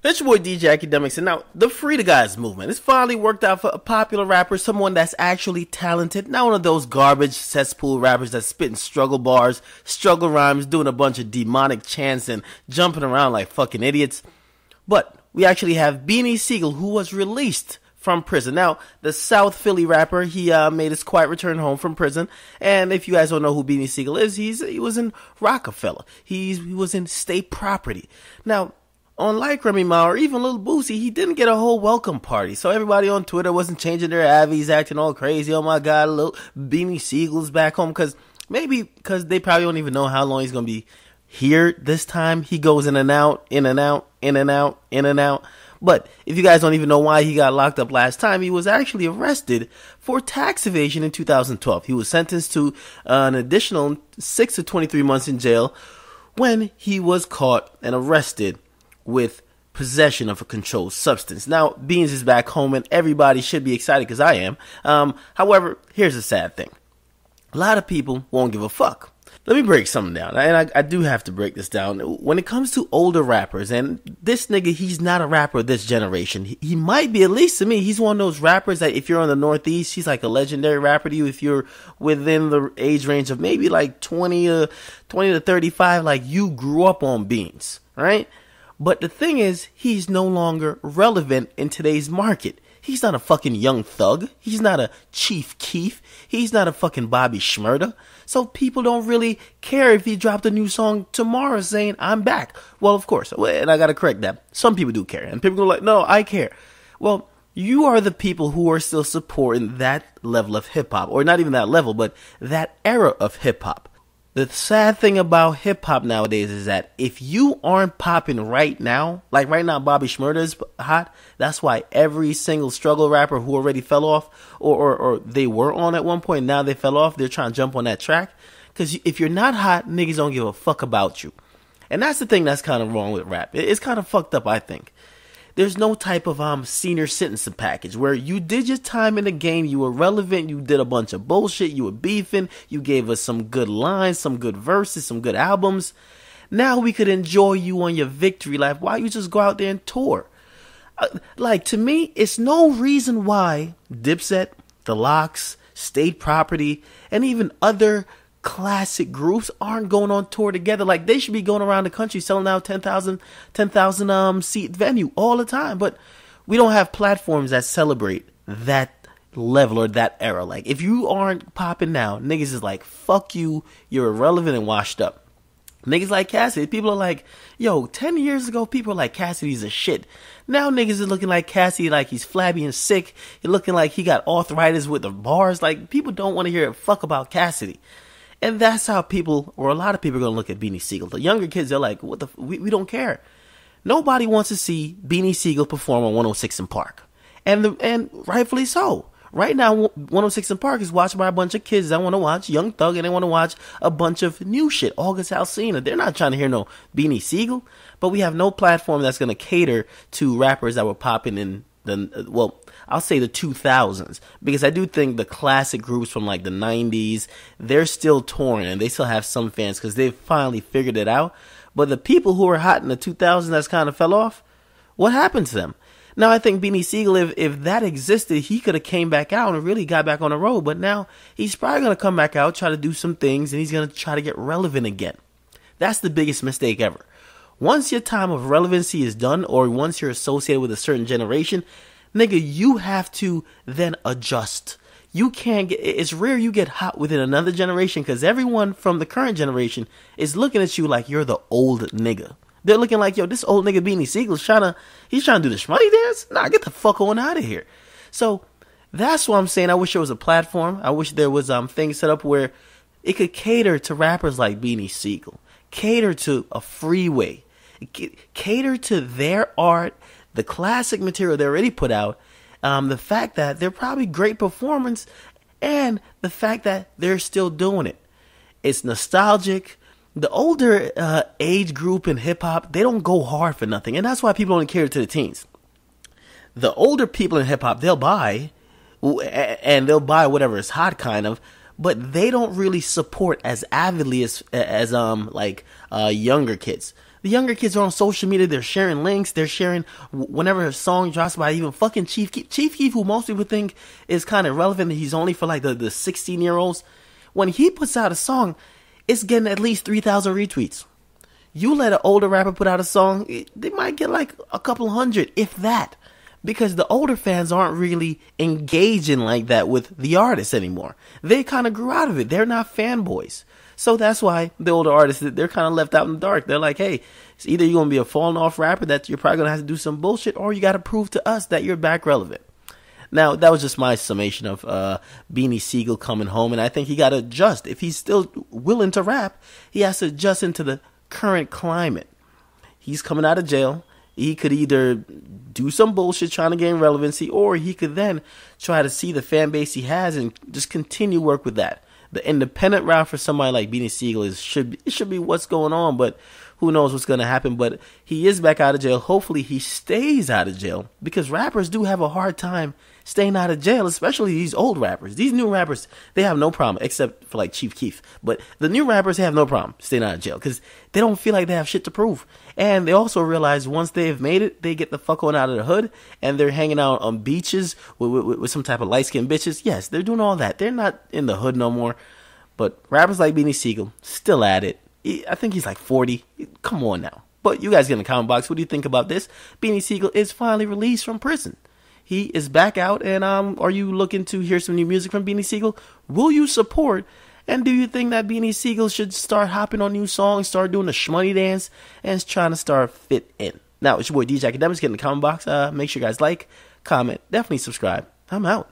It's your boy DJ Akademiks, and now the Free the Guys movement. It's finally worked out for a popular rapper, someone that's actually talented, not one of those garbage cesspool rappers that's spitting struggle bars, struggle rhymes, doing a bunch of demonic chants and jumping around like fucking idiots. But we actually have Beanie Sigel, who was released from prison. Now, the South Philly rapper, he made his quiet return home from prison. And if you guys don't know who Beanie Sigel is, he was in Rockefeller. He was in State Property. Now, unlike Remy Ma or even Lil Boosie, he didn't get a whole welcome party. So everybody on Twitter wasn't changing their avies, acting all crazy. Oh my God, little Beanie Siegel's back home. Because they probably don't even know how long he's going to be here this time. He goes in and out, in and out, in and out, in and out. But if you guys don't even know why he got locked up last time, he was actually arrested for tax evasion in 2012. He was sentenced to an additional 6 to 23 months in jail when he was caught and arrested with possession of a controlled substance. Now, Beans is back home and everybody should be excited because I am. However, here's the sad thing. A lot of people won't give a fuck. Let me break something down, and I do have to break this down. When it comes to older rappers, and this nigga, he's not a rapper of this generation. He might be, at least to me, he's one of those rappers that if you're on the Northeast, he's like a legendary rapper to you. If you're within the age range of maybe like 20 to 35, like you grew up on Beans, right? But the thing is, he's no longer relevant in today's market. He's not a fucking Young Thug. He's not a Chief Keef. He's not a fucking Bobby Shmurda. So people don't really care if he dropped a new song tomorrow saying, I'm back. Well, of course, and I gotta correct that. Some people do care. And people are like, no, I care. Well, you are the people who are still supporting that level of hip-hop. Or not even that level, but that era of hip-hop. The sad thing about hip-hop nowadays is that if you aren't popping right now, like right now Bobby Shmurda is hot, that's why every single struggle rapper who already fell off, or they were on at one point, now they fell off, they're trying to jump on that track. Because if you're not hot, niggas don't give a fuck about you. And that's the thing that's kind of wrong with rap. It's kind of fucked up, I think. There's no type of senior citizen package where you did your time in the game, you were relevant, you did a bunch of bullshit, you were beefing, you gave us some good lines, some good verses, some good albums. Now we could enjoy you on your victory lap. Why you just go out there and tour? Like, to me, it's no reason why Dipset, The Lox, State Property, and even other classic groups aren't going on tour together. Like, they should be going around the country selling out 10,000 seat venue all the time. But we don't have platforms that celebrate that level or that era. Like, if you aren't popping now, niggas is like, fuck you, you're irrelevant and washed up. Niggas like Cassidy, people are like, yo, 10 years ago, people were like, Cassidy's a shit. Now niggas are looking like Cassidy, like he's flabby and sick. He's looking like he got arthritis with the bars. Like, people don't want to hear a fuck about Cassidy. And that's how people, or a lot of people, are going to look at Beanie Sigel. The younger kids, they're like, what the we don't care. Nobody wants to see Beanie Sigel perform on 106 in Park. And rightfully so. Right now, 106 in Park is watched by a bunch of kids that want to watch Young Thug, and they want to watch a bunch of new shit. August Alsina. They're not trying to hear no Beanie Sigel. But we have no platform that's going to cater to rappers that were popping in the, well, I'll say the 2000s, because I do think the classic groups from like the 90s, they're still touring and they still have some fans because they've finally figured it out. But the people who were hot in the 2000s that's kind of fell off, what happened to them? Now, I think Beanie Sigel, if that existed, he could have came back out and really got back on the road. But now he's probably going to come back out, try to do some things, and he's going to try to get relevant again. That's the biggest mistake ever. Once your time of relevancy is done, or once you're associated with a certain generation, nigga, you have to then adjust. You can't get, it's rare you get hot within another generation, because everyone from the current generation is looking at you like you're the old nigga. They're looking like, yo, this old nigga Beanie Sigel is trying to do the shmoney dance? Nah, get the fuck on out of here. So that's what I'm saying. I wish there was a platform. I wish there was things set up where it could cater to rappers like Beanie Sigel, cater to a Freeway, cater to their art, the classic material they already put out, the fact that they're probably great performance, and the fact that they're still doing it. It's nostalgic. The older age group in hip-hop, they don't go hard for nothing, and that's why people only cater to the teens. The older people in hip-hop, they'll buy, and they'll buy whatever is hot, kind of, but they don't really support as avidly as younger kids. The younger kids are on social media. They're sharing links. They're sharing whenever a song drops by even fucking Chief Keef. Chief Keef, who most people think is kind of relevant, he's only for like the 16-year-olds. When he puts out a song, it's getting at least 3,000 retweets. You let an older rapper put out a song, they might get like a couple hundred, if that. Because the older fans aren't really engaging like that with the artists anymore. They kind of grew out of it. They're not fanboys. So that's why the older artists, they're kind of left out in the dark. They're like, hey, it's either you're going to be a falling off rapper that you're probably going to have to do some bullshit, or you got to prove to us that you're back relevant. Now, that was just my summation of Beanie Sigel coming home, and I think he got to adjust. If he's still willing to rap, he has to adjust into the current climate. He's coming out of jail. He could either do some bullshit trying to gain relevancy, or he could then try to see the fan base he has and just continue work with that. The independent route for somebody like Beanie Sigel should be what's going on, but who knows what's going to happen. But he is back out of jail. Hopefully he stays out of jail, because rappers do have a hard time staying out of jail, especially these old rappers. These new rappers, they have no problem, except for like Chief Keef. But the new rappers, they have no problem staying out of jail because they don't feel like they have shit to prove. And they also realize once they've made it, they get the fuck on out of the hood, and they're hanging out on beaches with some type of light-skinned bitches. Yes, they're doing all that. They're not in the hood no more. But rappers like Beanie Sigel, still at it. I think he's like 40. Come on now. But you guys get in the comment box. What do you think about this? Beanie Sigel is finally released from prison. He is back out, and are you looking to hear some new music from Beanie Sigel? Will you support? And do you think that Beanie Sigel should start hopping on new songs, start doing the shmoney dance, and trying to start fit in? Now, it's your boy DJ Akademiks. Get in the comment box. Make sure you guys like, comment, definitely subscribe. I'm out.